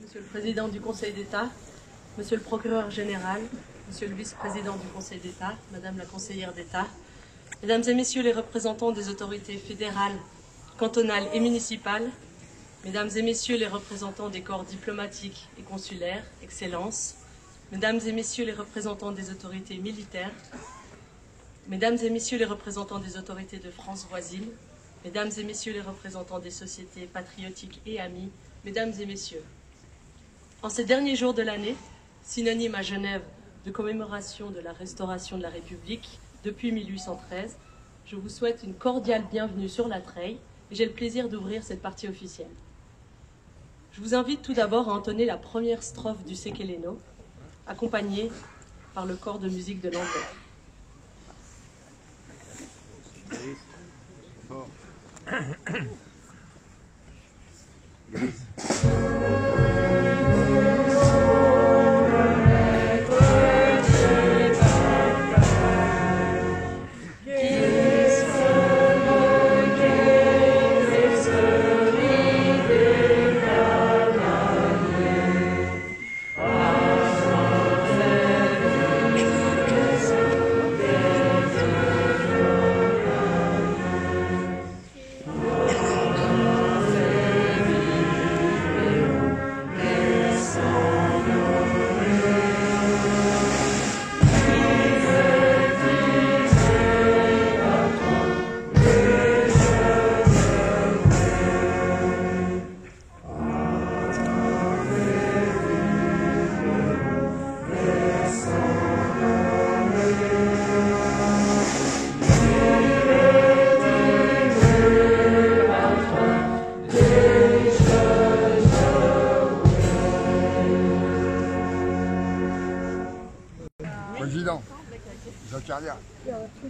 Monsieur le Président du Conseil d'État, Monsieur le Procureur Général, Monsieur le Vice-président du Conseil d'État, Madame la Conseillère d'État, Mesdames et Messieurs les représentants des autorités fédérales, cantonales et municipales, Mesdames et Messieurs les représentants des corps diplomatiques et consulaires, Excellences, Mesdames et Messieurs les représentants des autorités militaires, Mesdames et Messieurs les représentants des autorités de France voisine, Mesdames et Messieurs les représentants des sociétés patriotiques et amies, Mesdames et Messieurs, en ces derniers jours de l'année, synonyme à Genève de commémoration de la restauration de la République depuis 1813, je vous souhaite une cordiale bienvenue sur la Treille et j'ai le plaisir d'ouvrir cette partie officielle. Je vous invite tout d'abord à entonner la première strophe du Sekeleno, accompagnée par le corps de musique de l'Anvers.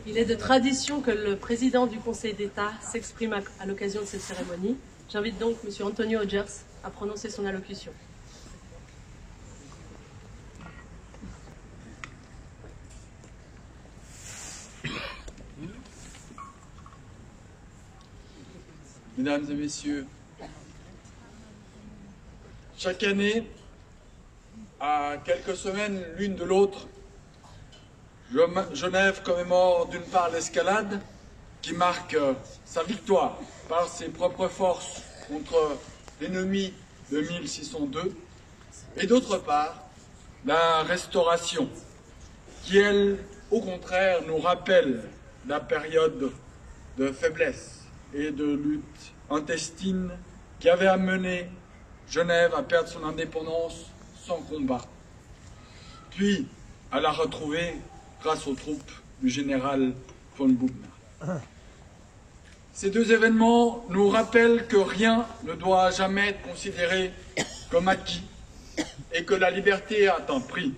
Il est de tradition que le président du Conseil d'État s'exprime à l'occasion de cette cérémonie. J'invite donc M. Antonio Odgers à prononcer son allocution. Mesdames et Messieurs, chaque année, à quelques semaines l'une de l'autre, Genève commémore d'une part l'escalade qui marque sa victoire par ses propres forces contre l'ennemi de 1602 et d'autre part la restauration qui, elle, au contraire, nous rappelle la période de faiblesse et de lutte intestine qui avait amené Genève à perdre son indépendance sans combat, puis à la retrouver grâce aux troupes du général von Bubna. Ces deux événements nous rappellent que rien ne doit jamais être considéré comme acquis et que la liberté a un prix.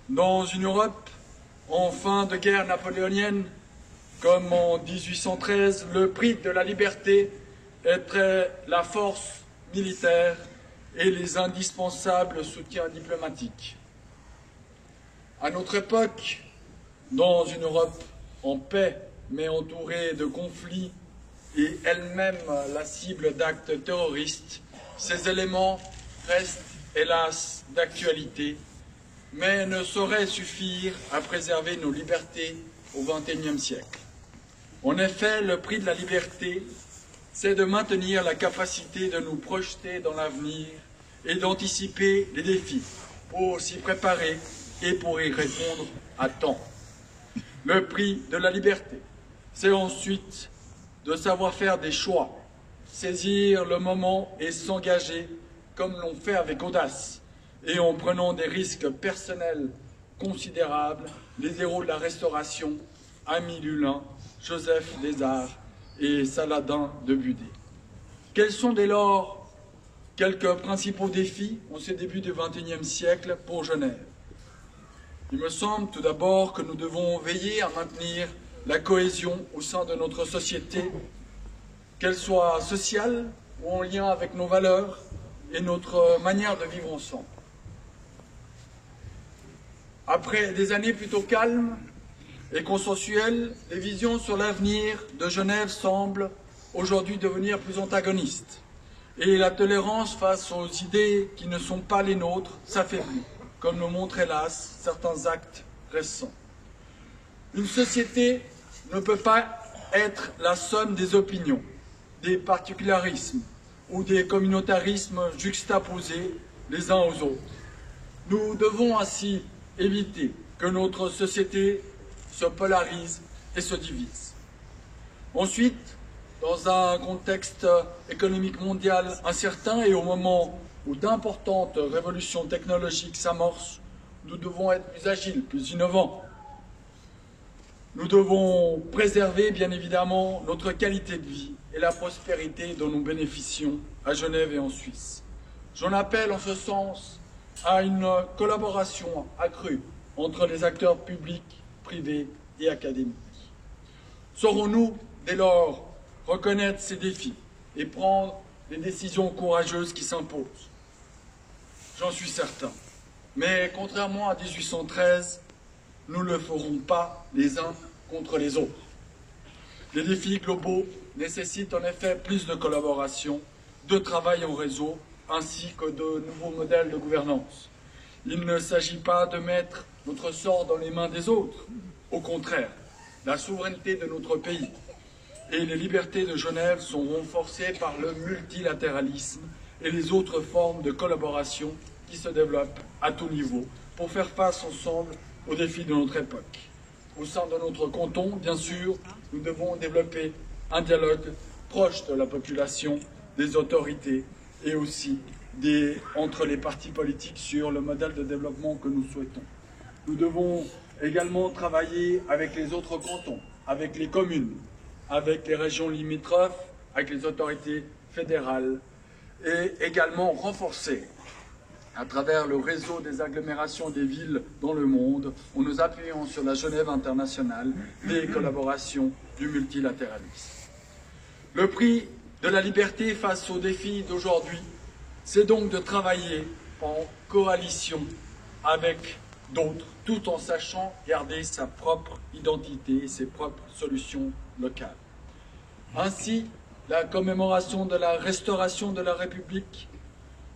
Dans une Europe en fin de guerre napoléonienne, comme en 1813, le prix de la liberté était la force militaire et les indispensables soutiens diplomatiques. À notre époque, dans une Europe en paix, mais entourée de conflits et elle-même la cible d'actes terroristes, ces éléments restent hélas d'actualité, mais ne sauraient suffire à préserver nos libertés au XXIe siècle. En effet, le prix de la liberté, c'est de maintenir la capacité de nous projeter dans l'avenir et d'anticiper les défis pour s'y préparer et pour y répondre à temps. Le prix de la liberté, c'est ensuite de savoir faire des choix, saisir le moment et s'engager comme l'on fait avec audace et en prenant des risques personnels considérables, les héros de la Restauration, Aimé Lulin, Joseph Desarts et Saladin de Budé. Quels sont dès lors quelques principaux défis en ce début du XXIe siècle pour Genève? Il me semble tout d'abord que nous devons veiller à maintenir la cohésion au sein de notre société, qu'elle soit sociale ou en lien avec nos valeurs et notre manière de vivre ensemble. Après des années plutôt calmes et consensuelles, les visions sur l'avenir de Genève semblent aujourd'hui devenir plus antagonistes. Et la tolérance face aux idées qui ne sont pas les nôtres s'affaiblit, comme le montrent hélas certains actes récents. Une société ne peut pas être la somme des opinions, des particularismes ou des communautarismes juxtaposés les uns aux autres. Nous devons ainsi éviter que notre société se polarise et se divise. Ensuite, dans un contexte économique mondial incertain et au moment où d'importantes révolutions technologiques s'amorcent, nous devons être plus agiles, plus innovants. Nous devons préserver, bien évidemment, notre qualité de vie et la prospérité dont nous bénéficions à Genève et en Suisse. J'en appelle en ce sens à une collaboration accrue entre les acteurs publics, privés et académiques. Saurons-nous, dès lors, reconnaître ces défis et prendre les décisions courageuses qui s'imposent? J'en suis certain. Mais contrairement à 1813, nous ne le ferons pas les uns contre les autres. Les défis globaux nécessitent en effet plus de collaboration, de travail en réseau, ainsi que de nouveaux modèles de gouvernance. Il ne s'agit pas de mettre notre sort dans les mains des autres. Au contraire, la souveraineté de notre pays et les libertés de Genève sont renforcées par le multilatéralisme et les autres formes de collaboration qui se développent à tout niveau pour faire face ensemble aux défis de notre époque. Au sein de notre canton, bien sûr, nous devons développer un dialogue proche de la population, des autorités et aussi entre les partis politiques sur le modèle de développement que nous souhaitons. Nous devons également travailler avec les autres cantons, avec les communes, avec les régions limitrophes, avec les autorités fédérales et également renforcer à travers le réseau des agglomérations des villes dans le monde, en nous appuyant sur la Genève internationale, des collaborations du multilatéralisme. Le prix de la liberté face aux défis d'aujourd'hui, c'est donc de travailler en coalition avec d'autres, tout en sachant garder sa propre identité et ses propres solutions locales. Ainsi, la commémoration de la restauration de la République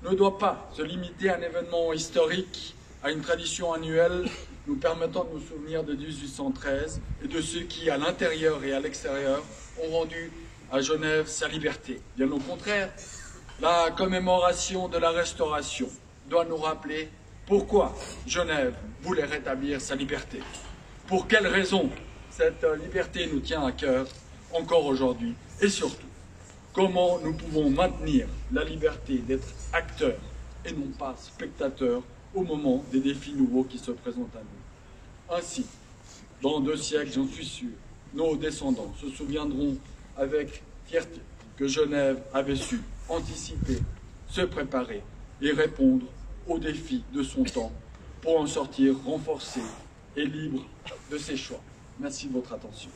ne doit pas se limiter à un événement historique, à une tradition annuelle nous permettant de nous souvenir de 1813 et de ceux qui, à l'intérieur et à l'extérieur, ont rendu à Genève sa liberté. Bien au contraire, la commémoration de la Restauration doit nous rappeler pourquoi Genève voulait rétablir sa liberté. Pour quelles raisons cette liberté nous tient à cœur encore aujourd'hui et surtout, comment nous pouvons maintenir la liberté d'être acteurs et non pas spectateurs au moment des défis nouveaux qui se présentent à nous. Ainsi, dans 2 siècles, j'en suis sûr, nos descendants se souviendront avec fierté que Genève avait su anticiper, se préparer et répondre aux défis de son temps pour en sortir renforcé et libre de ses choix. Merci de votre attention.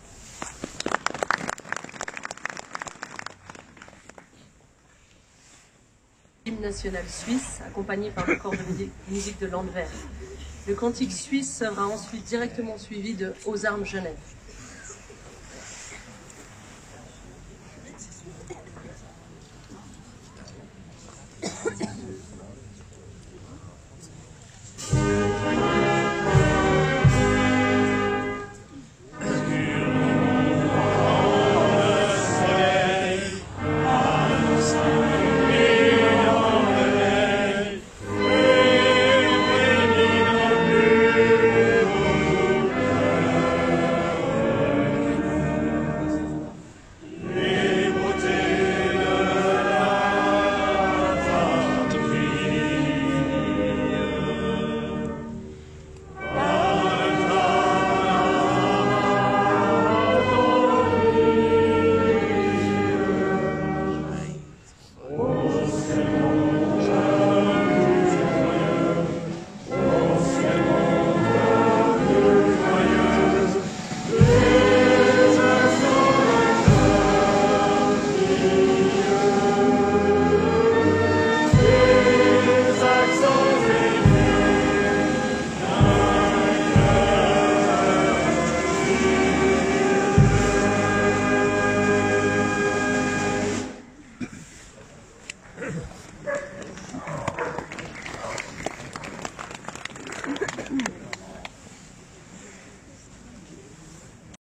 L'hymne national suisse, accompagné par le corps de musique de Landwehr. Le cantique suisse sera ensuite directement suivi de Aux armes Genève.